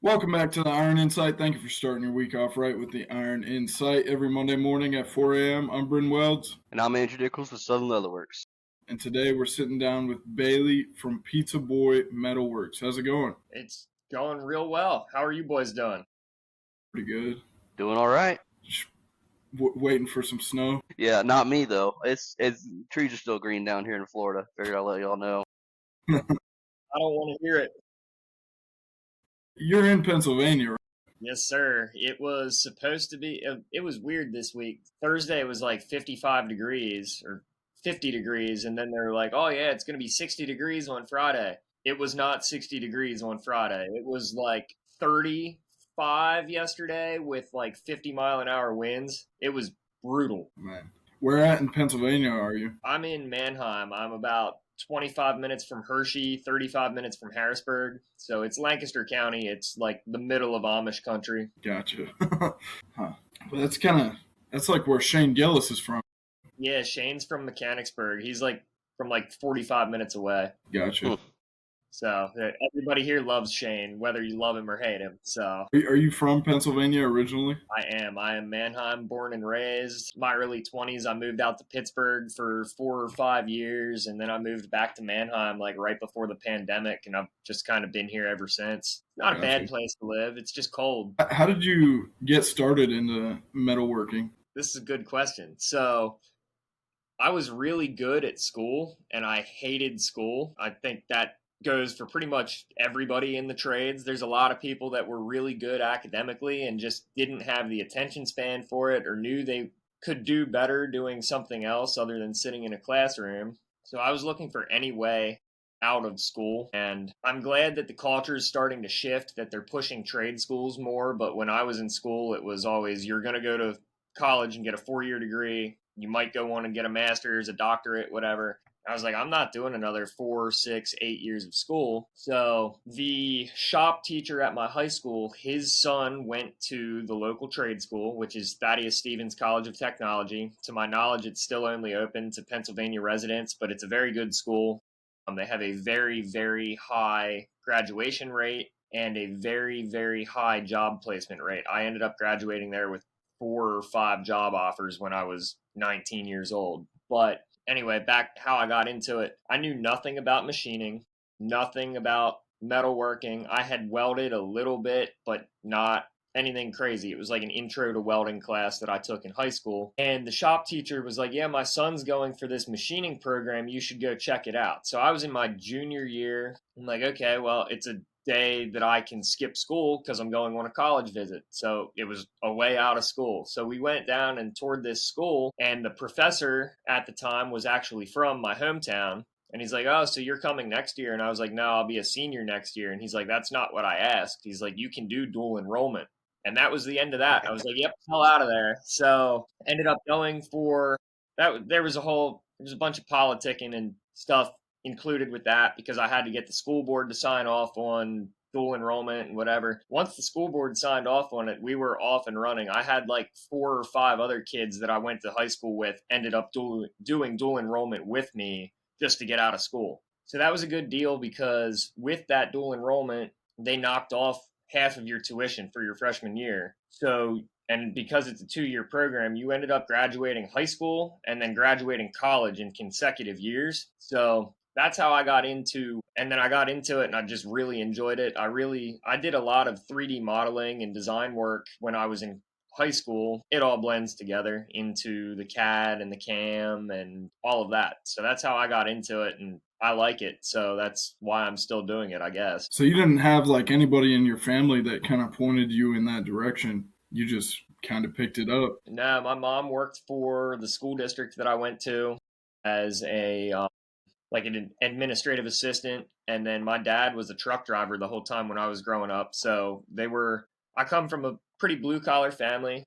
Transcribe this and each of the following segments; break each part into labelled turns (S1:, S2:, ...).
S1: Welcome back to the Iron Insight. Thank you for starting your week off right with the Iron Insight every Monday morning at 4 a.m. I'm BRYN Welds.
S2: And I'm Andrew Nichols with PizzaBoyMetalWorks.
S1: And today we're sitting down with Bailey from PizzaBoyMetalWorks. How's it going?
S3: It's going real well. How are you boys doing?
S1: Pretty good.
S2: Doing all right.
S1: Just waiting for some snow.
S2: Yeah, not me though. It's trees are still green down here in Florida. Figured I'll let y'all know.
S3: I don't want to hear it.
S1: You're in Pennsylvania, right?
S3: Yes, sir. It was supposed to be, it was weird this week. Thursday was like 55 degrees or 50 degrees. And then they were like, oh, yeah, it's going to be 60 degrees on Friday. It was not 60 degrees on Friday. It was like 35 yesterday with like 50-mile-an-hour winds. It was brutal.
S1: Man. Where at in Pennsylvania are you?
S3: I'm in Mannheim. I'm about 25 minutes from Hershey, 35 minutes from Harrisburg. So it's Lancaster County. It's like the middle of Amish country.
S1: Gotcha. Huh. Well, that's like where Shane Gillis is from.
S3: Yeah, Shane's from Mechanicsburg. He's like from like 45 minutes away.
S1: Gotcha.
S3: So everybody here loves Shane, whether you love him or hate him. So
S1: Are you from Pennsylvania originally?
S3: I am Mannheim, born and raised. My early 20s, I moved out to Pittsburgh for 4 or 5 years, and then I moved back to Mannheim like right before the pandemic, and I've just kind of been here ever since. Not a bad place to live. It's just cold.
S1: How did you get started into metalworking?
S3: This is a good question. So I was really good at school, and I hated school. I think that goes for pretty much everybody in the trades. There's a lot of people that were really good academically and just didn't have the attention span for it or knew they could do better doing something else other than sitting in a classroom. So I was looking for any way out of school, and I'm glad that the culture is starting to shift, that they're pushing trade schools more. But when I was in school, it was always, you're going to go to college and get a 4-year degree. You might go on and get a master's, a doctorate, whatever. I was like, I'm not doing another 4, 6, 8 years of school. So the shop teacher at my high school, his son went to the local trade school, which is Thaddeus Stevens College of Technology. To my knowledge, it's still only open to Pennsylvania residents, but it's a very good school. They have a very, very high graduation rate and a very, very high job placement rate. I ended up graduating there with 4 or 5 job offers when I was 19 years old. But anyway, back how I got into it. I knew nothing about machining, nothing about metalworking. I had welded a little bit, but not anything crazy. It was like an intro to welding class that I took in high school. And the shop teacher was like, yeah, my son's going for this machining program. You should go check it out. So I was in my junior year. I'm like, okay, well, it's a day that I can skip school because I'm going on a college visit. So it was a way out of school. So we went down and toured this school, and the professor at the time was actually from my hometown. And he's like, oh, so you're coming next year? And I was like, no, I'll be a senior next year. And he's like, that's not what I asked. He's like, you can do dual enrollment. And that was the end of that. I was like, yep, hell out of there. So ended up going for that. There was a bunch of politicking and stuff included with that because I had to get the school board to sign off on dual enrollment and whatever. Once the school board signed off on it, we were off and running. I had like 4 or 5 other kids that I went to high school with ended up doing dual enrollment with me just to get out of school. So that was a good deal because with that dual enrollment, they knocked off half of your tuition for your freshman year. So, and because it's a 2-year program, you ended up graduating high school and then graduating college in consecutive years. So that's how I got into, and then I got into it and I just really enjoyed it. I did a lot of 3D modeling and design work when I was in high school. It all blends together into the CAD and the CAM and all of that. So that's how I got into it, and I like it. So that's why I'm still doing it, I guess.
S1: So you didn't have like anybody in your family that kind of pointed you in that direction. You just kind of picked it up.
S3: No, my mom worked for the school district that I went to as a like an administrative assistant, and then my dad was a truck driver the whole time when I was growing up. So I come from a pretty blue collar family.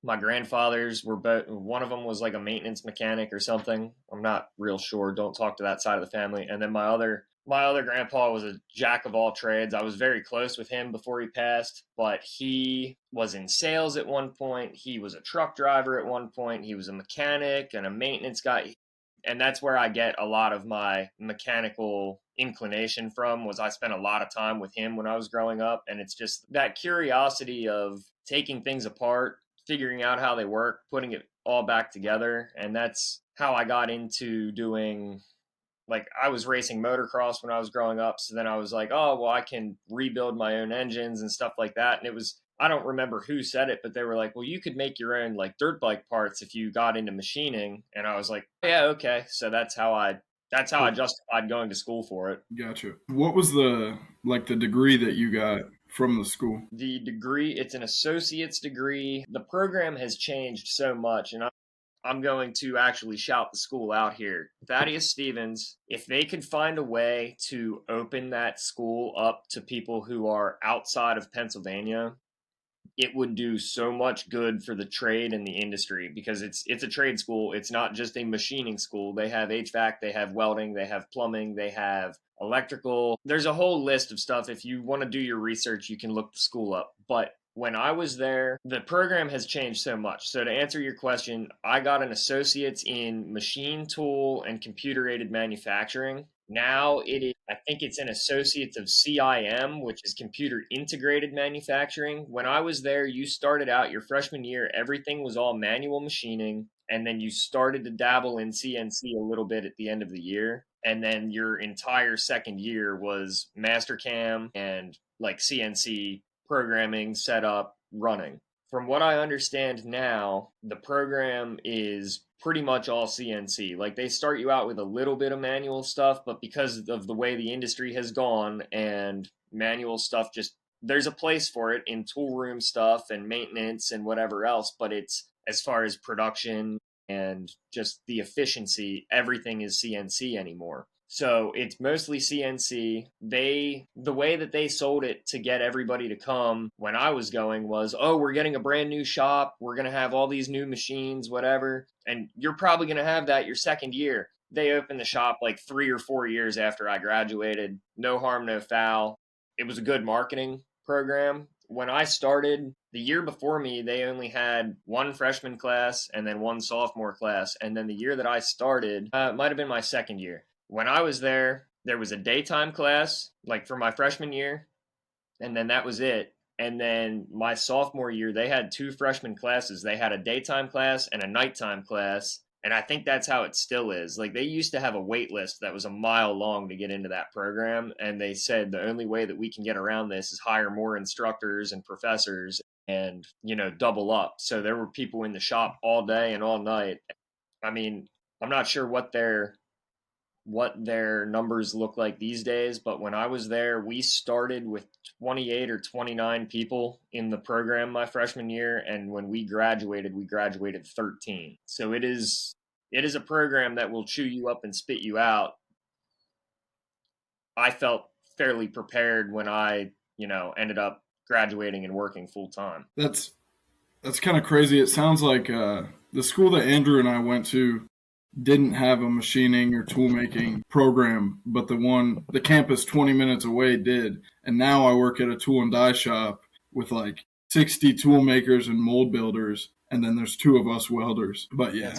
S3: My grandfathers were both, one of them was like a maintenance mechanic or something. I'm not real sure. Don't talk to that side of the family. And then my other grandpa was a jack of all trades. I was very close with him before he passed, but he was in sales at one point. He was a truck driver at one point. He was a mechanic and a maintenance guy. And that's where I get a lot of my mechanical inclination from was I spent a lot of time with him when I was growing up. And it's just that curiosity of taking things apart, figuring out how they work, putting it all back together. And that's how I got into doing, like, I was racing motocross when I was growing up. So then I was like, oh, well, I can rebuild my own engines and stuff like that. And it was, I don't remember who said it, but they were like, well, you could make your own like dirt bike parts if you got into machining. And I was like, yeah, okay. So that's how I justified going to school for it.
S1: Gotcha. What was the degree that you got from the school?
S3: The degree, it's an associate's degree. The program has changed so much, and I'm going to actually shout the school out here. Thaddeus Stevens, if they could find a way to open that school up to people who are outside of Pennsylvania, it would do so much good for the trade and the industry, because it's a trade school. It's not just a machining school. They have HVAC, they have welding, they have plumbing, they have electrical. There's a whole list of stuff. If you want to do your research, you can look the school up. But when I was there, the program has changed so much. So to answer your question, I got an associate's in machine tool and computer aided manufacturing. Now I think it's an associate's of CIM, which is computer integrated manufacturing. When I was there, you started out your freshman year, everything was all manual machining. And then you started to dabble in CNC a little bit at the end of the year. And then your entire second year was Mastercam and like CNC programming, setup, running. From what I understand now, the program is pretty much all CNC. Like, they start you out with a little bit of manual stuff, but because of the way the industry has gone and manual stuff, just there's a place for it in tool room stuff and maintenance and whatever else, but it's, as far as production and just the efficiency, everything is CNC anymore. So it's mostly CNC. The way that they sold it to get everybody to come when I was going was, oh, we're getting a brand new shop. We're going to have all these new machines, whatever. And you're probably going to have that your second year. They opened the shop like 3 or 4 years after I graduated. No harm, no foul. It was a good marketing program. When I started, the year before me, they only had one freshman class and then one sophomore class. And then the year that I started, it might have been my second year. When I was there, there was a daytime class, like for my freshman year, and then that was it. And then my sophomore year, they had 2 freshman classes. They had a daytime class and a nighttime class. And I think that's how it still is. Like, they used to have a wait list that was a mile long to get into that program. And they said the only way that we can get around this is hire more instructors and professors and, double up. So there were people in the shop all day and all night. I mean, I'm not sure what their numbers look like these days, but when I was there, we started with 28 or 29 people in the program my freshman year, and when we graduated 13. So it is a program that will chew you up and spit you out. I felt fairly prepared when I, ended up graduating and working full time.
S1: That's kind of crazy. It sounds like the school that Andrew and I went to didn't have a machining or tool making program, but the campus 20 minutes away did. And now I work at a tool and die shop with like 60 tool makers and mold builders, and then there's 2 of us welders. But yeah,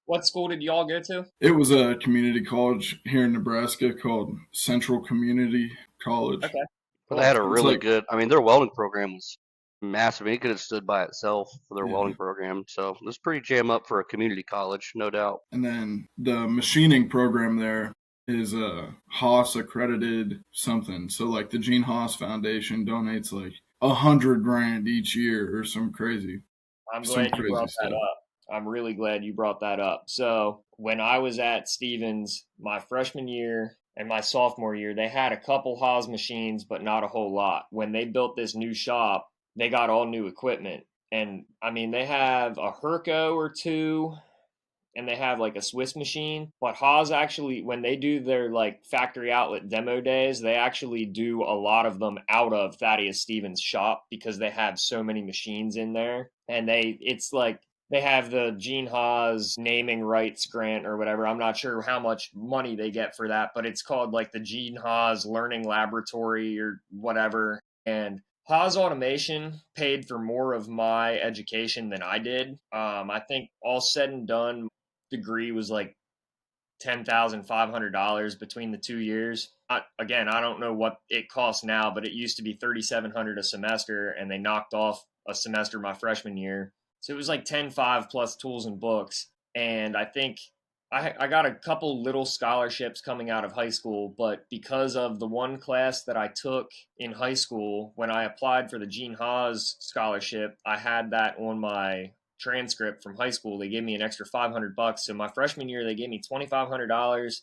S3: what school did y'all go to?
S1: It was a community college here in Nebraska called Central Community College.
S3: Okay.
S2: But they had a really good, their welding program was massive. It could have stood by itself for their welding program. So it was pretty jam up for a community college, no doubt.
S1: And then the machining program there is a Haas accredited something. So like the Gene Haas Foundation donates like $100,000 each year or some crazy.
S3: I'm glad you brought that up. I'm really glad you brought that up. So when I was at Stevens, my freshman year and my sophomore year, they had a couple Haas machines, but not a whole lot. When they built this new shop, they got all new equipment. And they have a Herco or 2, and they have like a Swiss machine. But Haas actually, when they do their like factory outlet demo days, they actually do a lot of them out of Thaddeus Stevens' shop because they have so many machines in there. And it's like they have the Gene Haas naming rights grant or whatever. I'm not sure how much money they get for that, but it's called like the Gene Haas Learning Laboratory or whatever. And Haas Automation paid for more of my education than I did. I think all said and done, degree was like $10,500 between the 2 years. Again, I don't know what it costs now, but it used to be $3,700 a semester, and they knocked off a semester my freshman year. So it was like 10,500 plus tools and books. And I think I got a couple little scholarships coming out of high school, but because of the one class that I took in high school, when I applied for the Gene Haas scholarship, I had that on my transcript from high school. They gave me an extra $500. So my freshman year, they gave me $2,500.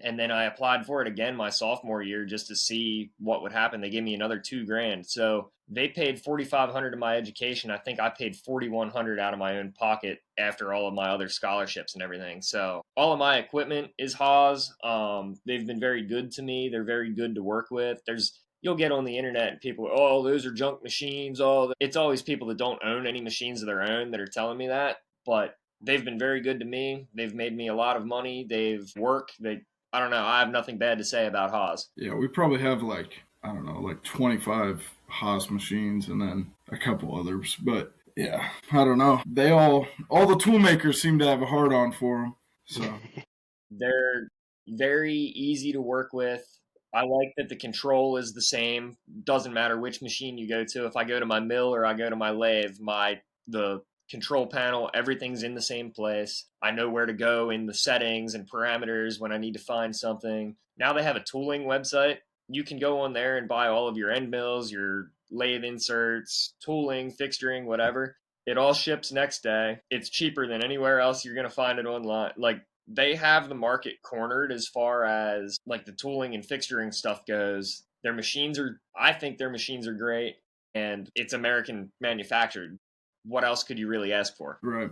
S3: And then I applied for it again my sophomore year just to see what would happen. They gave me another $2,000. So they paid $4,500 of my education. I think I paid $4,100 out of my own pocket after all of my other scholarships and everything. So all of my equipment is Haas. They've been very good to me. They're very good to work with. You'll get on the internet and people, oh, those are junk machines. Oh, it's always people that don't own any machines of their own that are telling me that. But they've been very good to me. They've made me a lot of money. They've worked. I don't know. I have nothing bad to say about Haas.
S1: Yeah, we probably have like 25 Haas machines and then a couple others. But yeah, I don't know. All the tool makers seem to have a hard on for them. So
S3: they're very easy to work with. I like that the control is the same. Doesn't matter which machine you go to. If I go to my mill or I go to my lathe, the control panel, everything's in the same place. I know where to go in the settings and parameters when I need to find something. Now they have a tooling website. You can go on there and buy all of your end mills, your lathe inserts, tooling, fixturing, whatever. It all ships next day. It's cheaper than anywhere else you're going to find it online. Like, they have the market cornered as far as like the tooling and fixturing stuff goes. I think their machines are great, and it's American manufactured. What else could you really ask for?
S1: Right.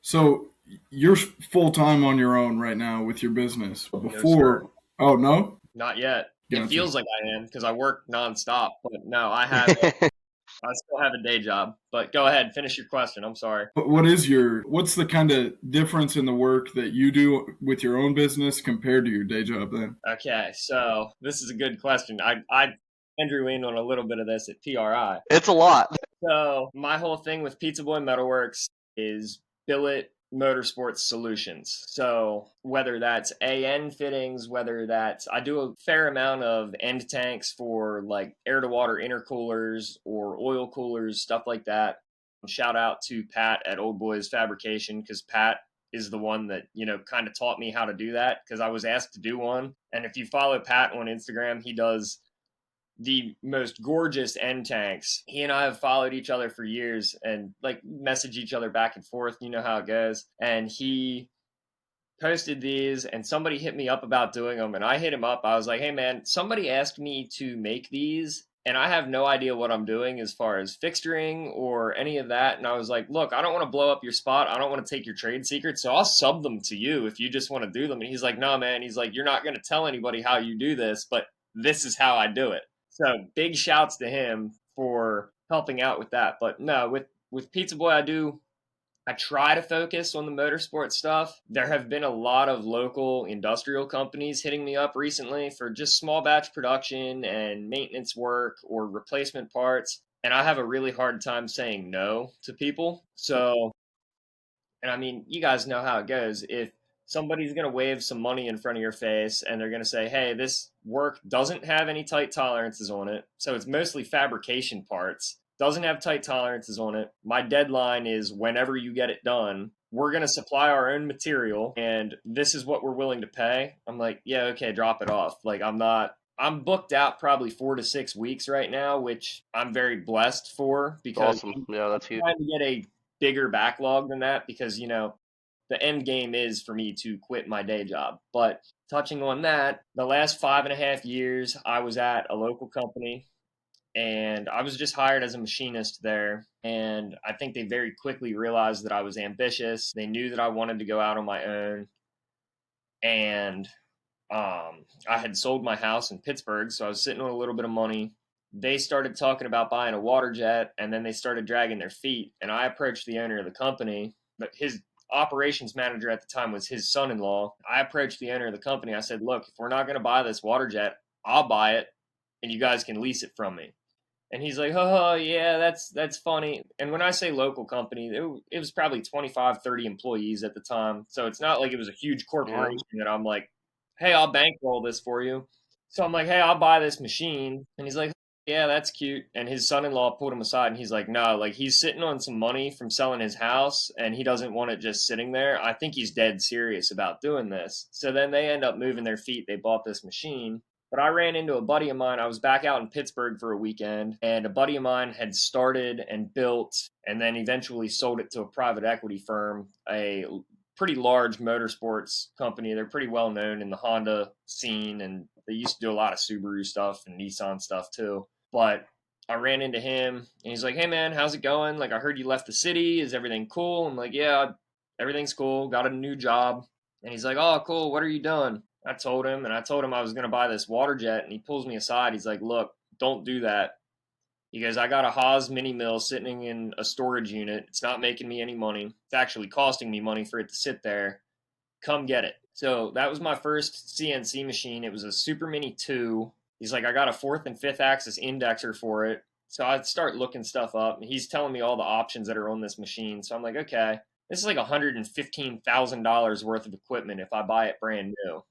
S1: So you're full-time on your own right now with your business. Before,
S3: No,
S1: oh, no?
S3: not yet.
S1: Gotcha.
S3: It feels like I am because I work nonstop, but no, I still have a day job. But go ahead, finish your question. I'm sorry.
S1: But what's the kind of difference in the work that you do with your own business compared to your day job then?
S3: Okay, so this is a good question. I Andrew in on a little bit of this at PRI.
S2: It's a lot.
S3: So my whole thing with PizzaBoyMetalWorks is billet motorsports solutions. So whether that's AN fittings, I do a fair amount of end tanks for like air to water intercoolers or oil coolers, stuff like that. Shout out to Pat at Old Boys Fabrication, because Pat is the one that, kind of taught me how to do that, because I was asked to do one. And if you follow Pat on Instagram, he does the most gorgeous end tanks. He and I have followed each other for years and like message each other back and forth. You know how it goes. And he posted these and somebody hit me up about doing them. And I hit him up. I was like, hey man, somebody asked me to make these and I have no idea what I'm doing as far as fixturing or any of that. And I was like, look, I don't want to blow up your spot. I don't want to take your trade secrets. So I'll sub them to you if you just want to do them. And he's like, no, man. He's like, you're not going to tell anybody how you do this, but this is how I do it. So big shouts to him for helping out with that. But no, with Pizza Boy, I try to focus on the motorsport stuff. There have been a lot of local industrial companies hitting me up recently for just small batch production and maintenance work or replacement parts. And I have a really hard time saying no to people. So, and I mean, you guys know how it goes. If somebody's going to wave some money in front of your face and they're going to say, hey, this work doesn't have any tight tolerances on it. So it's mostly fabrication parts. Doesn't have tight tolerances on it. My deadline is whenever you get it done. We're going to supply our own material and this is what we're willing to pay. I'm like, yeah, okay, drop it off. Like I'm booked out probably 4 to 6 weeks right now, which I'm very blessed for because
S2: awesome. Yeah, that's huge.
S3: I'm trying to get a bigger backlog than that because, the end game is for me to quit my day job. But touching on that, the last 5.5 years, I was at a local company and I was just hired as a machinist there. And I think they very quickly realized that I was ambitious. They knew that I wanted to go out on my own. And I had sold my house in Pittsburgh, so I was sitting on a little bit of money. They started talking about buying a water jet, and then they started dragging their feet. And I approached the owner of the company, but his operations manager at the time was his son-in-law. I approached the owner of the company. I said, look, if we're not going to buy this water jet, I'll buy it and you guys can lease it from me. And he's like, oh, yeah, that's funny. And when I say local company, it was probably 25, 30 employees at the time. So it's not like it was a huge
S2: Yeah.
S3: corporation that I'm like, hey, I'll bankroll this for you. So I'm like, hey, I'll buy this machine. And he's like, yeah, that's cute. And his son-in-law pulled him aside and he's like, no, like he's sitting on some money from selling his house and he doesn't want it just sitting there. I think he's dead serious about doing this. So then they end up moving their feet. They bought this machine. But I ran into a buddy of mine. I was back out in Pittsburgh for a weekend, and a buddy of mine had started and built and then eventually sold it to a private equity firm, a pretty large motorsports company. They're pretty well known in the Honda scene, and they used to do a lot of Subaru stuff and Nissan stuff too. But I ran into him, and he's like, hey, man, how's it going? Like, I heard you left the city. Is everything cool? I'm like, yeah, everything's cool. Got a new job. And he's like, oh, cool. What are you doing? I told him I was going to buy this water jet, and he pulls me aside. He's like, look, don't do that. He goes, I got a Haas mini mill sitting in a storage unit. It's not making me any money. It's actually costing me money for it to sit there. Come get it. So that was my first CNC machine. It was a Super Mini 2. He's like, I got a 4th and 5th axis indexer for it. So I start looking stuff up. He's telling me all the options that are on this machine. So I'm like, okay, this is like $115,000 worth of equipment if I buy it brand new.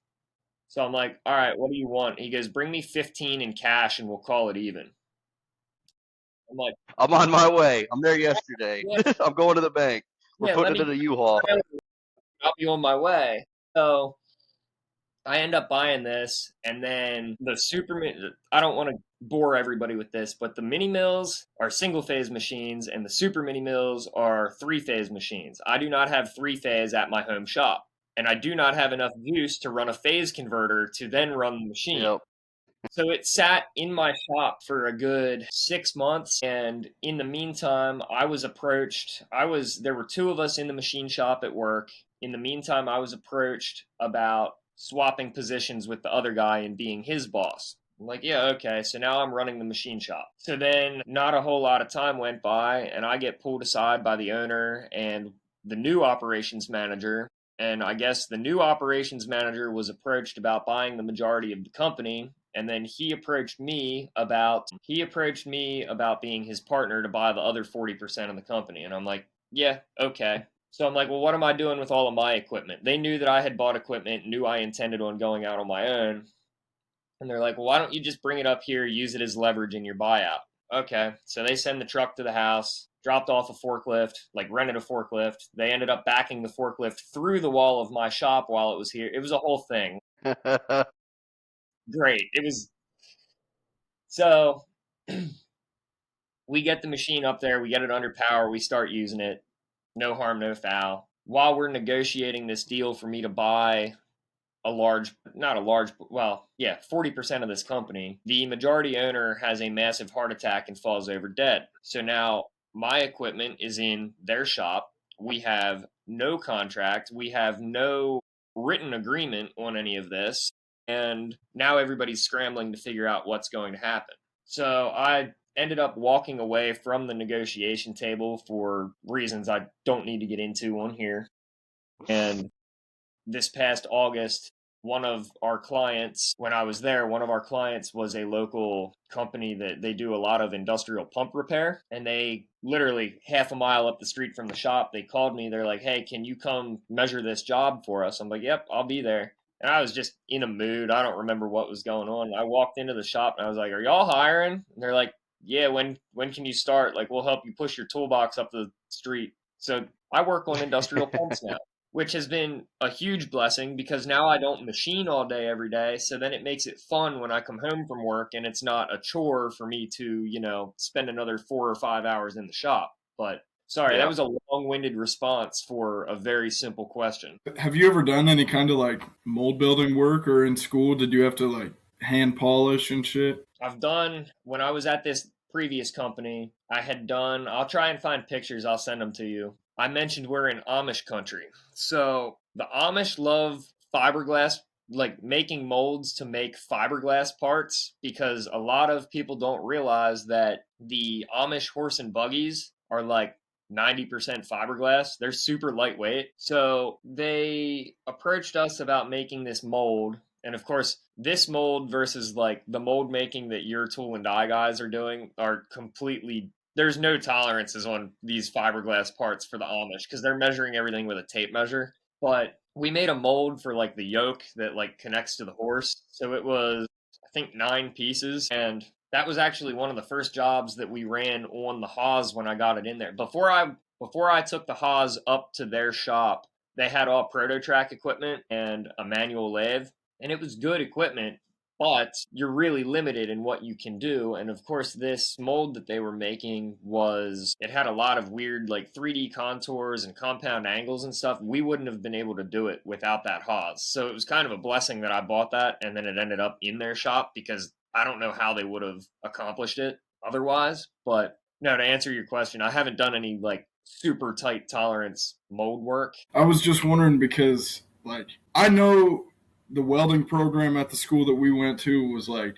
S3: So I'm like, all right, what do you want? He goes, bring me 15 in cash and we'll call it even. I'm like,
S2: I'm on my way. I'm there yesterday.
S3: yeah,
S2: I'm going to the bank. We're
S3: yeah,
S2: putting it in a U-Haul.
S3: I'll be on my way. So I end up buying this, and then the I don't want to bore everybody with this, but the mini mills are single phase machines, and the super mini mills are 3-phase machines. I do not have 3-phase at my home shop, and I do not have enough juice to run a phase converter to then run the machine.
S2: Yep.
S3: So it sat in my shop for a good 6 months. And in the meantime, I was approached. There were 2 of us in the machine shop at work. In the meantime, I was approached about swapping positions with the other guy and being his boss. I'm like, yeah, okay. So now I'm running the machine shop. So then not a whole lot of time went by, and I get pulled aside by the owner and the new operations manager. And I guess the new operations manager was approached about buying the majority of the company, and then he approached me about being his partner to buy the other 40% of the company. And I'm like, yeah, okay. So I'm like, well, what am I doing with all of my equipment? They knew that I had bought equipment, knew I intended on going out on my own. And they're like, well, why don't you just bring it up here, use it as leverage in your buyout? Okay. So they send the truck to the house, dropped off a forklift, like rented a forklift. They ended up backing the forklift through the wall of my shop while it was here. It was a whole thing. Great. It was. So we get the machine up there, we get it under power, we start using it. No harm, no foul. While we're negotiating this deal for me to buy not a large, well, yeah, 40% of this company, the majority owner has a massive heart attack and falls over dead. So now my equipment is in their shop. We have no contract. We have no written agreement on any of this. And now everybody's scrambling to figure out what's going to happen. So I ended up walking away from the negotiation table for reasons I don't need to get into on here. And this past August, one of our clients was a local company that they do a lot of industrial pump repair. And they literally half a mile up the street from the shop, they called me. They're like, hey, can you come measure this job for us? I'm like, yep, I'll be there. And I was just in a mood. I don't remember what was going on. I walked into the shop and I was like, are y'all hiring? And they're like, yeah, when can you start? Like, we'll help you push your toolbox up the street. So I work on industrial pumps now, which has been a huge blessing because now I don't machine all day every day. So then it makes it fun when I come home from work and it's not a chore for me to, spend another 4 or 5 hours in the shop. But sorry,
S2: Yeah.
S3: that was a long-winded response for a very simple question.
S1: Have you ever done any kind of like mold building work, or in school did you have to like hand polish and shit?
S3: When I was at this previous company, I'll try and find pictures, I'll send them to you. I mentioned we're in Amish country. So the Amish love fiberglass, like making molds to make fiberglass parts, because a lot of people don't realize that the Amish horse and buggies are like 90% fiberglass. They're super lightweight. So they approached us about making this mold And of course, this mold versus like the mold making that your tool and die guys are doing are completely, there's no tolerances on these fiberglass parts for the Amish because they're measuring everything with a tape measure. But we made a mold for like the yoke that like connects to the horse. So it was, I think, 9 pieces. And that was actually one of the first jobs that we ran on the Haas when I got it in there. Before I took the Haas up to their shop, they had all Prototrack equipment and a manual lathe, and it was good equipment, but you're really limited in what you can do. And of course, this mold that they were making it had a lot of weird like 3D contours and compound angles and stuff. We wouldn't have been able to do it without that Haas. So it was kind of a blessing that I bought that and then it ended up in their shop because I don't know how they would have accomplished it otherwise. But no, to answer your question, I haven't done any like super tight tolerance mold work.
S1: I was just wondering because, like, I know the welding program at the school that we went to was like,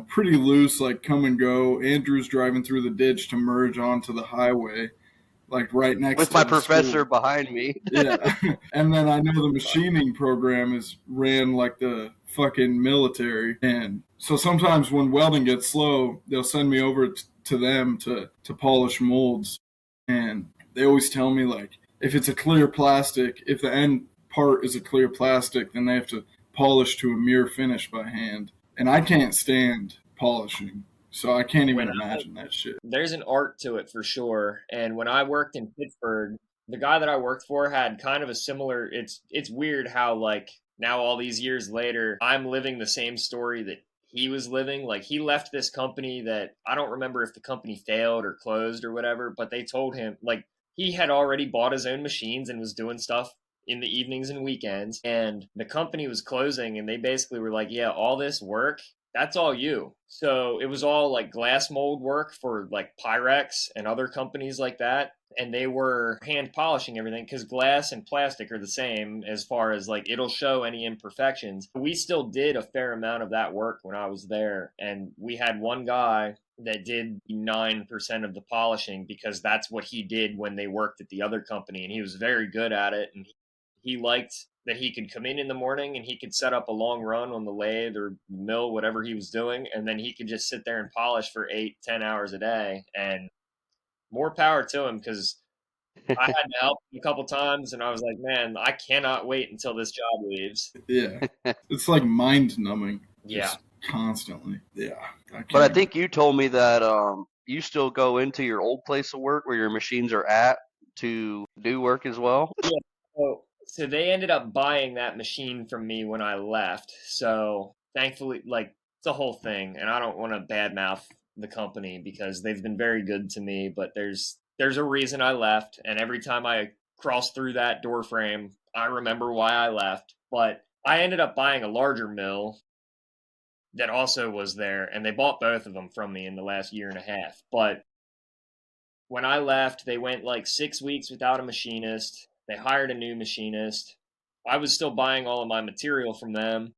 S1: pretty loose, like come and go. Andrew's driving through the ditch to merge onto the highway, like right next
S2: with
S1: to
S2: my
S1: the
S2: professor
S1: school.
S2: behind me.
S1: Yeah. And then I know the machining program ran like the fucking military. And so sometimes when welding gets slow, they'll send me over to them to polish molds. And they always tell me, like, if it's a clear plastic, if the end part is a clear plastic, then they have to polish to a mirror finish by hand. And I can't stand polishing, so I can't even imagine that shit.
S3: There's an art to it for sure. And when I worked in Pittsburgh, the guy that I worked for had kind of a similar, it's weird how like now all these years later, I'm living the same story that he was living. Like he left this company that I don't remember if the company failed or closed or whatever, but they told him like he had already bought his own machines and was doing stuff in the evenings and weekends, and the company was closing, and they basically were like, yeah, all this work, that's all you. So it was all like glass mold work for like Pyrex and other companies like that. And they were hand polishing everything because glass and plastic are the same as far as like it'll show any imperfections. We still did a fair amount of that work when I was there. And we had one guy that did 9% of the polishing because that's what he did when they worked at the other company. And he was very good at it. And he liked that he could come in the morning and he could set up a long run on the lathe or mill, whatever he was doing, and then he could just sit there and polish for 8-10 hours a day. And more power to him because I had to help him a couple times, and I was like, man, I cannot wait until this job leaves.
S1: Yeah, it's like mind numbing.
S3: Yeah,
S1: constantly. Yeah,
S2: but I think you told me that you still go into your old place of work where your machines are at to do work as well.
S3: Yeah. So they ended up buying that machine from me when I left. So thankfully, like, it's a whole thing, and I don't want to badmouth the company because they've been very good to me, but there's a reason I left, and every time I cross through that door frame, I remember why I left. But I ended up buying a larger mill that also was there, and they bought both of them from me in the last year and a half. But when I left, they went like 6 weeks without a machinist. They hired a new machinist. I was still buying all of my material from them.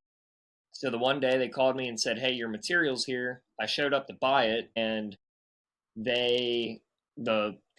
S3: So the one day they called me and said, hey, your material's here. I showed up to buy it, and the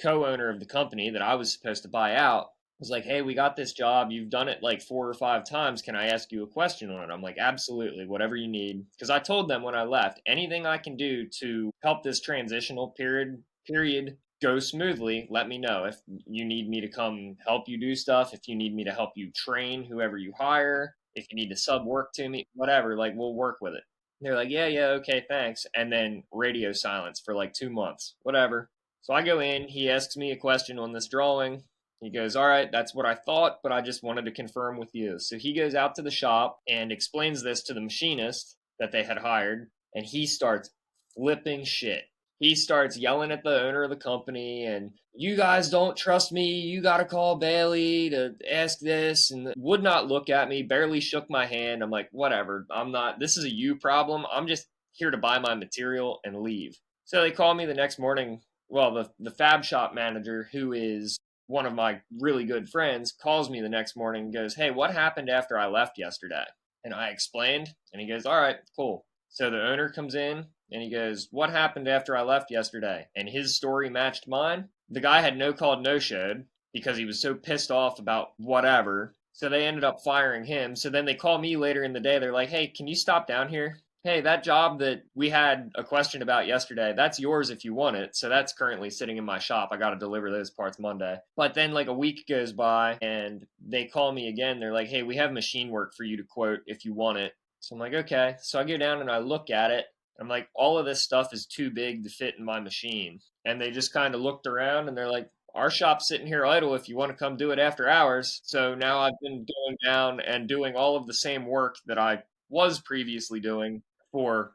S3: co-owner of the company that I was supposed to buy out was like, hey, we got this job. You've done it like 4 or 5 times. Can I ask you a question on it? I'm like, absolutely, whatever you need. Because I told them when I left, anything I can do to help this transitional period go smoothly, let me know. If you need me to come help you do stuff, if you need me to help you train whoever you hire, if you need to sub work to me, whatever, like we'll work with it. They're like, yeah, okay, thanks. And then radio silence for like 2 months, whatever. So I go in, he asks me a question on this drawing. He goes, all right, that's what I thought, but I just wanted to confirm with you. So he goes out to the shop and explains this to the machinist that they had hired, and he starts flipping shit. He starts yelling at the owner of the company, and you guys don't trust me. You got to call Bailey to ask this, and would not look at me, barely shook my hand. I'm like, whatever. This is a you problem. I'm just here to buy my material and leave. So they call me the next morning. Well, the fab shop manager, who is one of my really good friends, calls me the next morning and goes, hey, what happened after I left yesterday? And I explained, and he goes, all right, cool. So the owner comes in, and he goes, what happened after I left yesterday? And his story matched mine. The guy had no called, no showed because he was so pissed off about whatever. So they ended up firing him. So then they call me later in the day. They're like, hey, can you stop down here? Hey, that job that we had a question about yesterday, that's yours if you want it. So that's currently sitting in my shop. I got to deliver those parts Monday. But then like a week goes by and they call me again. They're like, hey, we have machine work for you to quote if you want it. So I'm like, okay. So I go down and I look at it. I'm like, all of this stuff is too big to fit in my machine. And they just kind of looked around and they're like, our shop's sitting here idle if you want to come do it after hours. So now I've been going down and doing all of the same work that I was previously doing for,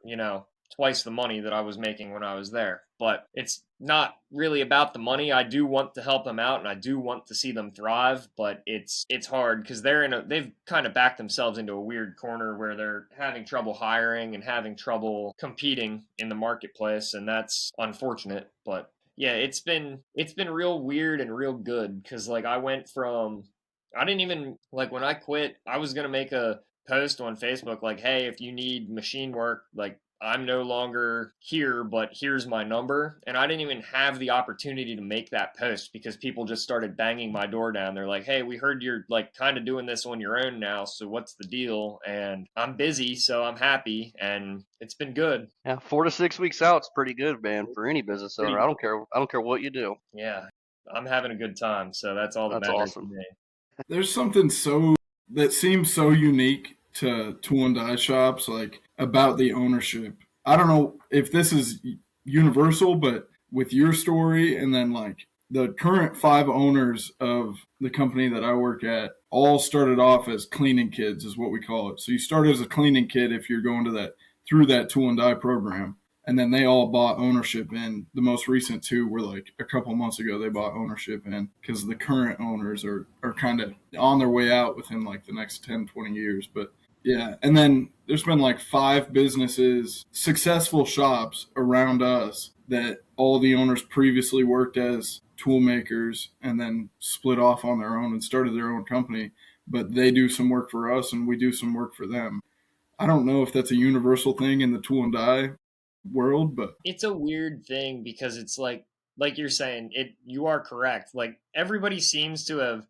S3: twice the money that I was making when I was there. But it's not really about the money. I do want to help them out and I do want to see them thrive, but it's hard because they've kind of backed themselves into a weird corner where they're having trouble hiring and having trouble competing in the marketplace, and that's unfortunate. But yeah, it's been real weird and real good because like I didn't even like when I quit, I was gonna make a post on Facebook like, hey, if you need machine work, like I'm no longer here, but here's my number. And I didn't even have the opportunity to make that post because people just started banging my door down. They're like, hey, we heard you're like kind of doing this on your own now. So what's the deal? And I'm busy, so I'm happy. And it's been good.
S2: Yeah, 4 to 6 weeks out is pretty good, man, for any business owner. I don't care what you do.
S3: Yeah, I'm having a good time. So that's all that
S2: That's
S3: matters
S2: awesome.
S3: to me.
S1: There's something that seems so unique to tool and die shops, like about the ownership. I don't know if this is universal, but with your story and then like the current 5 owners of the company that I work at all started off as cleaning kids is what we call it. So you start as a cleaning kid if you're going to through that tool and die program. And then they all bought ownership in. The most recent 2 were like a couple months ago they bought ownership in because the current owners are kind of on their way out within like the next 10, 20 years. But yeah, and then there's been like 5 businesses, successful shops around us that all the owners previously worked as tool makers and then split off on their own and started their own company. But they do some work for us and we do some work for them. I don't know if that's a universal thing in the tool and die world, but
S3: it's a weird thing because it's like you're saying, you are correct. Like everybody seems to have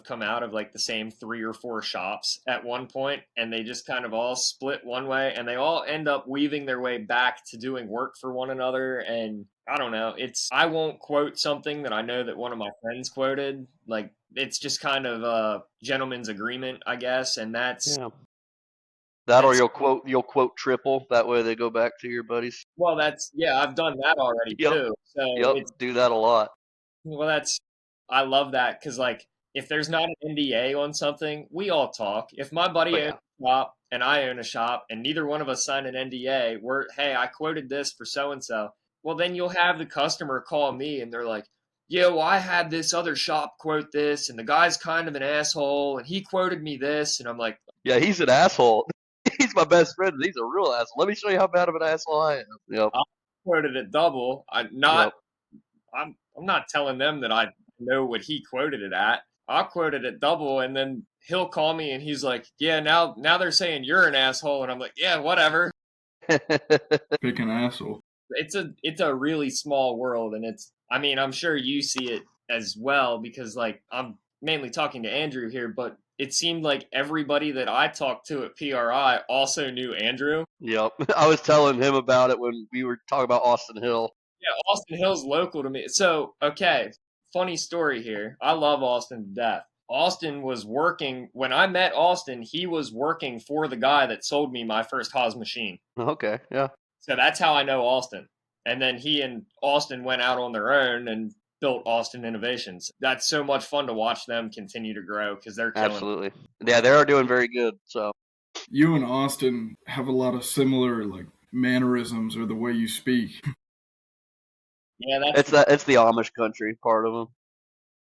S3: come out of like the same 3 or 4 shops at one point, and they just kind of all split one way and they all end up weaving their way back to doing work for one another. And I don't know, I won't quote something that I know that one of my friends quoted. Like it's just kind of a gentleman's agreement, I guess, and that's
S2: That or you'll quote triple. That way they go back to your buddies.
S3: well, I've done that already
S2: Yep.
S3: too. So
S2: Yep. Do that a lot.
S3: well, I love that because like if there's not an NDA on something, we all talk. If my buddy owns a shop and I own a shop and neither one of us signed an NDA, hey, I quoted this for so and so. Well, then you'll have the customer call me and they're like, yeah, well, I had this other shop quote this, and the guy's kind of an asshole, and he quoted me this, and I'm like,
S2: yeah, he's an asshole. He's my best friend. He's a real asshole. Let me show you how bad of an asshole I am. Yep.
S3: I quoted it double. I'm not telling them that I know what he quoted it at. I quoted it double, and then he'll call me and he's like, yeah, now they're saying you're an asshole, and I'm like, yeah, whatever.
S1: Pick an asshole.
S3: It's a really small world, and I'm sure you see it as well because like I'm mainly talking to Andrew here, but it seemed like everybody that I talked to at PRI also knew Andrew.
S2: Yep. I was telling him about it when we were talking about Austin Hill.
S3: Yeah, Austin Hill's local to me. So, okay, funny story here. I love Austin to death. Austin was working, when I met Austin, he was working for the guy that sold me my first Haas machine.
S2: Okay, yeah.
S3: So that's how I know Austin. And then he and Austin went out on their own and built Austin Innovations. That's so much fun to watch them continue to grow because they're killing
S2: Absolutely. Yeah, they are doing very good. So
S1: you and Austin have a lot of similar like mannerisms or the way you speak.
S3: Yeah,
S2: it's the Amish country part of them.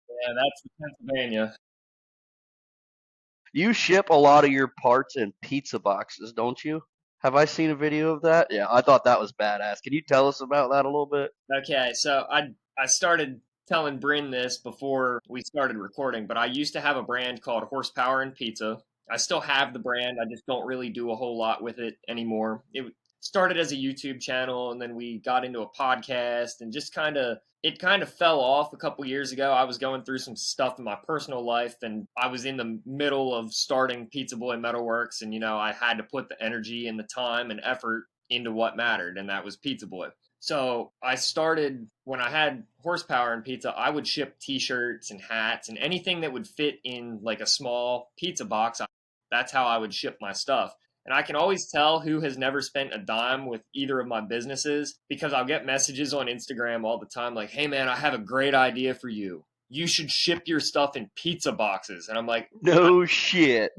S3: Yeah, that's the Pennsylvania.
S2: You ship a lot of your parts in pizza boxes, don't you? Have I seen a video of that? Yeah, I thought that was badass. Can you tell us about that a little bit?
S3: Okay, so I started telling BRYN this before we started recording, but I used to have a brand called Horsepower and Pizza. I still have the brand. I just don't really do a whole lot with it anymore. started as a YouTube channel, and then we got into a podcast, and just it kind of fell off a couple years ago. I was going through some stuff in my personal life, and I was in the middle of starting Pizza Boy Metalworks, and I had to put the energy and the time and effort into what mattered, and that was Pizza Boy. So I started, when I had horsepower in pizza, I would ship t-shirts and hats and anything that would fit in like a small pizza box. That's how I would ship my stuff. And I can always tell who has never spent a dime with either of my businesses, because I'll get messages on Instagram all the time like, hey man, I have a great idea for you. You should ship your stuff in pizza boxes. And I'm like,
S2: no shit.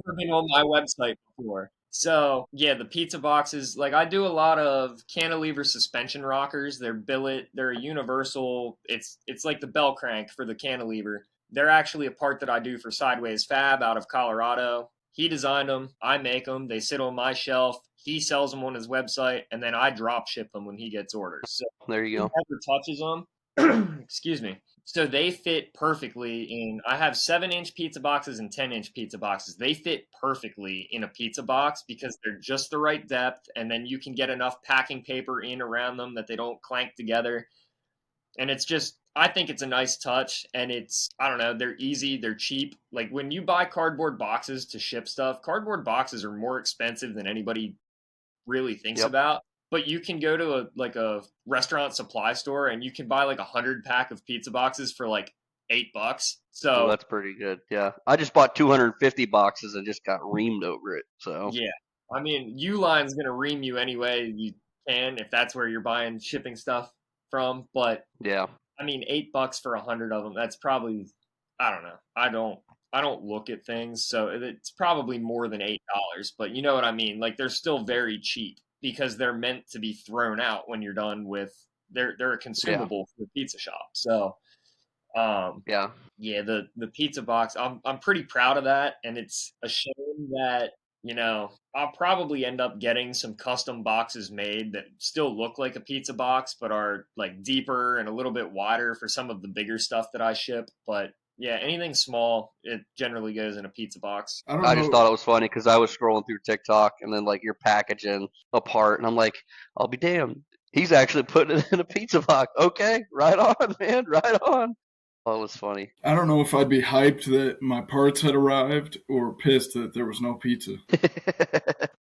S3: Never been on my website before. So yeah, the pizza boxes, like I do a lot of cantilever suspension rockers. They're billet, they're a universal, it's like the bell crank for the cantilever. They're actually a part that I do for Sideways Fab out of Colorado. He designed them, I make them, they sit on my shelf, he sells them on his website, and then I drop ship them when he gets orders. So
S2: there you go.
S3: Whoever touches them, excuse me. So they fit perfectly in, I have 7-inch pizza boxes and 10-inch pizza boxes. They fit perfectly in a pizza box because they're just the right depth, and then you can get enough packing paper in around them that they don't clank together. And it's just, I think it's a nice touch, and it's, I don't know, they're easy, they're cheap. Like when you buy cardboard boxes to ship stuff, cardboard boxes are more expensive than anybody really thinks about. But you can go to a restaurant supply store and you can buy like 100 pack of pizza boxes for like $8. So
S2: that's pretty good. Yeah, I just bought 250 boxes and just got reamed over it. So
S3: yeah, I mean, Uline's gonna ream you anyway you can if that's where you're buying shipping stuff from. But
S2: yeah,
S3: I mean, $8 for 100 of them. That's probably, I don't know. I don't look at things, so it's probably more than $8. But you know what I mean? Like they're still very cheap, because they're meant to be thrown out when you're done with. They're a consumable for the pizza shop. So, yeah, the pizza box. I'm pretty proud of that, and it's a shame that I'll probably end up getting some custom boxes made that still look like a pizza box, but are like deeper and a little bit wider for some of the bigger stuff that I ship. But yeah, anything small, it generally goes in a pizza box.
S2: I just thought it was funny because I was scrolling through TikTok and then like you're packaging a part and I'm like, I'll be damned. He's actually putting it in a pizza box. Okay, right on, man, right on. Oh, it was funny.
S1: I don't know if I'd be hyped that my parts had arrived or pissed that there was no pizza.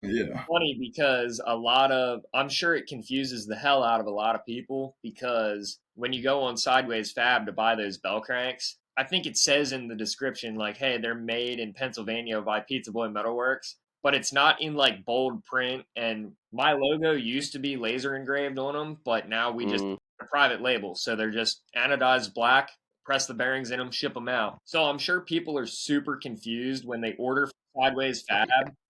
S1: Yeah.
S3: Funny because I'm sure it confuses the hell out of a lot of people, because when you go on Sideways Fab to buy those bell cranks, I think it says in the description, like, hey, they're made in Pennsylvania by Pizza Boy Metalworks, but it's not in like bold print. And my logo used to be laser engraved on them, but now we just a private label. So they're just anodized black, press the bearings in them, ship them out. So I'm sure people are super confused when they order from Sideways Fab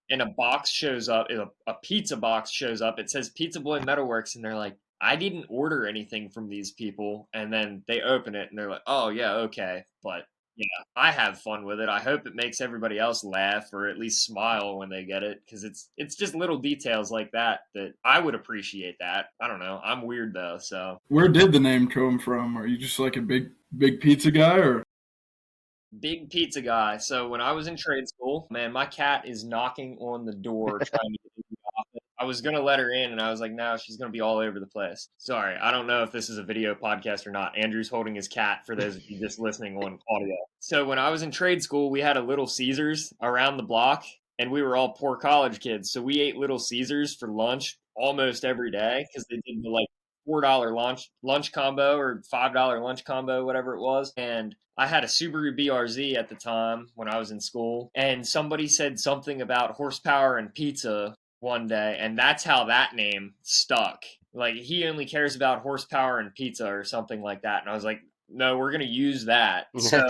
S3: and a box shows up, a pizza box shows up. It says Pizza Boy Metalworks, and they're like, I didn't order anything from these people. And then they open it and they're like, oh yeah, okay. But yeah, I have fun with it. I hope it makes everybody else laugh or at least smile when they get it, because it's just little details like that I would appreciate that. I don't know. I'm weird though, so.
S1: Where did the name come from? Are you just like a big pizza guy, or?
S3: Big pizza guy. So when I was in trade school, man, my cat is knocking on the door trying to get into the office. I was going to let her in, and I was like, no, she's going to be all over the place. Sorry, I don't know if this is a video podcast or not. Andrew's holding his cat for those of you just listening on audio. So when I was in trade school, we had a Little Caesars around the block, and we were all poor college kids. So we ate Little Caesars for lunch almost every day, because they did the like $4 lunch combo or $5 lunch combo, whatever it was. And I had a Subaru BRZ at the time when I was in school, and somebody said something about horsepower and pizza one day, and that's how that name stuck. Like, he only cares about horsepower and pizza or something like that. And I was like, no, we're going to use that. So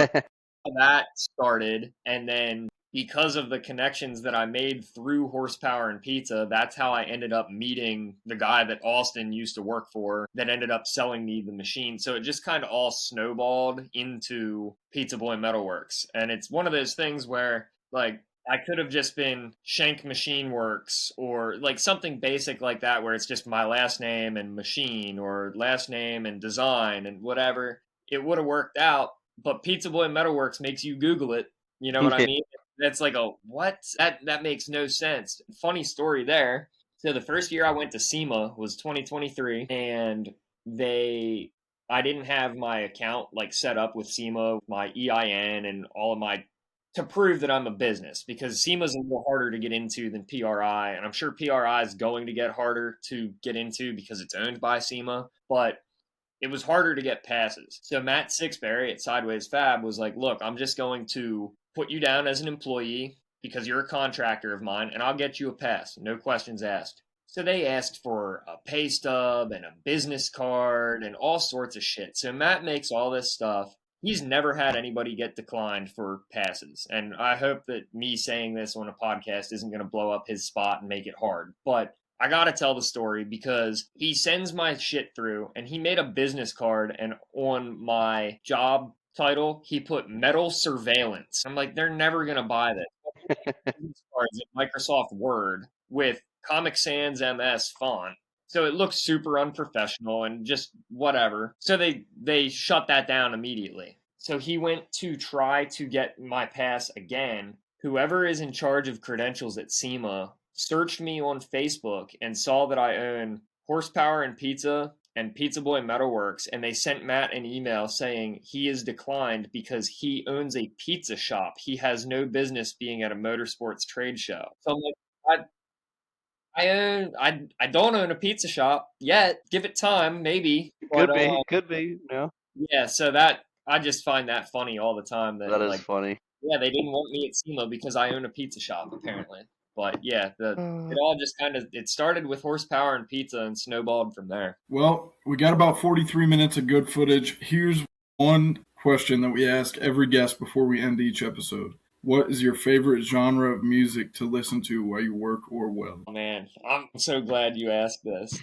S3: that started, and then because of the connections that I made through horsepower and pizza, that's how I ended up meeting the guy that Austin used to work for that ended up selling me the machine. So it just kind of all snowballed into Pizza Boy Metalworks. And it's one of those things where, like, I could have just been Shank Machine Works or like something basic like that, where it's just my last name and machine, or last name and design and whatever. It would have worked out, but Pizza Boy Metalworks makes you Google it. You know what I mean? That's like a what? That makes no sense. Funny story there. So the first year I went to SEMA was 2023, and I didn't have my account like set up with SEMA, my EIN and all of my to prove that I'm a business, because SEMA's a little harder to get into than PRI, and I'm sure PRI is going to get harder to get into because it's owned by SEMA, but it was harder to get passes. So Matt Sixberry at Sideways Fab was like, look, I'm just going to put you down as an employee because you're a contractor of mine, and I'll get you a pass. No questions asked. So they asked for a pay stub and a business card and all sorts of shit. So Matt makes all this stuff. He's never had anybody get declined for passes. And I hope that me saying this on a podcast isn't going to blow up his spot and make it hard. But I got to tell the story because he sends my shit through and he made a business card, and on my job title, he put metal surveillance. I'm like, they're never going to buy this. Business cards in Microsoft Word with Comic Sans MS font. So it looks super unprofessional and just whatever. So they shut that down immediately. So he went to try to get my pass again. Whoever is in charge of credentials at SEMA searched me on Facebook and saw that I own Horsepower and Pizza and PizzaBoyMetalWorks, and they sent Matt an email saying he is declined because he owns a pizza shop. He has no business being at a motorsports trade show. So I'm like, I don't own a pizza shop yet. Give it time, maybe. But,
S2: Could be. No,
S3: yeah. So that I just find that funny all the time.
S2: that is
S3: like,
S2: funny.
S3: yeah, they didn't want me at SEMA because I own a pizza shop apparently. But yeah, it all just it started with Horsepower and Pizza and snowballed from there.
S1: Well, we got about 43 minutes of good footage. Here's one question that we ask every guest before we end each episode. What is your favorite genre of music to listen to while you work or weld?
S3: Oh, man, I'm so glad you asked this.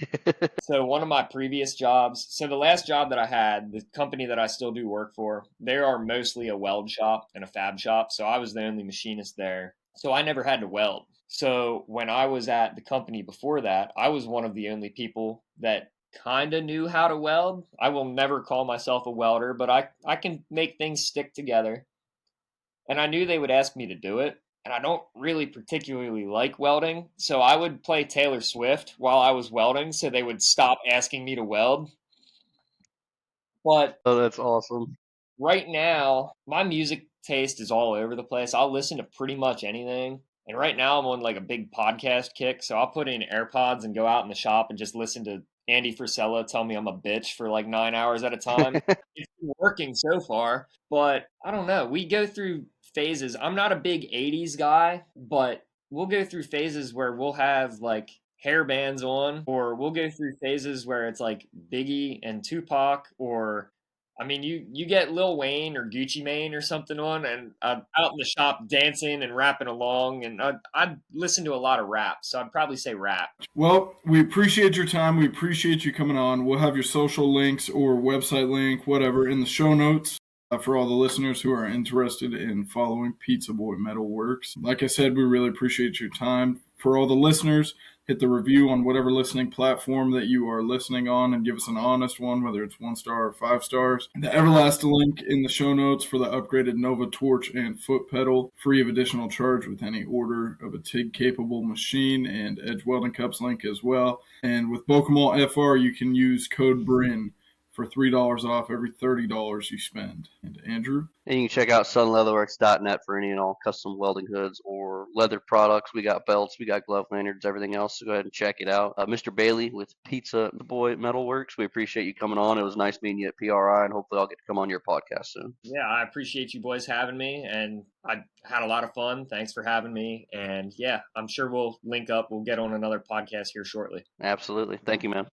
S3: So one of my previous jobs, so the last job that I had, the company that I still do work for, they are mostly a weld shop and a fab shop. So I was the only machinist there. So I never had to weld. So when I was at the company before that, I was one of the only people that kind of knew how to weld. I will never call myself a welder, but I can make things stick together. And I knew they would ask me to do it. And I don't really particularly like welding. So I would play Taylor Swift while I was welding so they would stop asking me to weld. But
S2: Oh, that's awesome.
S3: right now, my music taste is all over the place. I'll listen to pretty much anything. And right now, I'm on like a big podcast kick. So I'll put in AirPods and go out in the shop and just listen to Andy Frisella tell me I'm a bitch for like 9 hours at a time. It's been working so far, but I don't know. We go through phases. I'm not a big 80s guy, but we'll go through phases where we'll have like hair bands on, or we'll go through phases where it's like Biggie and Tupac, or I mean, you get Lil Wayne or Gucci Mane or something on, and out in the shop dancing and rapping along, and I'd listen to a lot of rap, so I'd probably say rap.
S1: Well, we appreciate your time. We appreciate you coming on. We'll have your social links or website link, whatever, in the show notes for all the listeners who are interested in following Pizza Boy Metalworks. Like I said, we really appreciate your time. For all the listeners, hit the review on whatever listening platform that you are listening on and give us an honest one, whether it's 1 star or 5 stars. The Everlast link in the show notes for the upgraded Nova torch and foot pedal, free of additional charge with any order of a TIG-capable machine, and Edge Welding Cups link as well. And with Bokamol FR, you can use code BRYN for $3 off every $30 you spend. And Andrew?
S2: And you can check out sunleatherworks.net for any and all custom welding hoods or leather products. We got belts, we got glove lanyards, everything else. So go ahead and check it out. Mr. Bailey with Pizza Boy Metalworks, we appreciate you coming on. It was nice meeting you at PRI, and hopefully I'll get to come on your podcast soon.
S3: Yeah, I appreciate you boys having me, and I had a lot of fun. Thanks for having me. And yeah, I'm sure we'll link up. We'll get on another podcast here shortly.
S2: Absolutely. Thank you, man.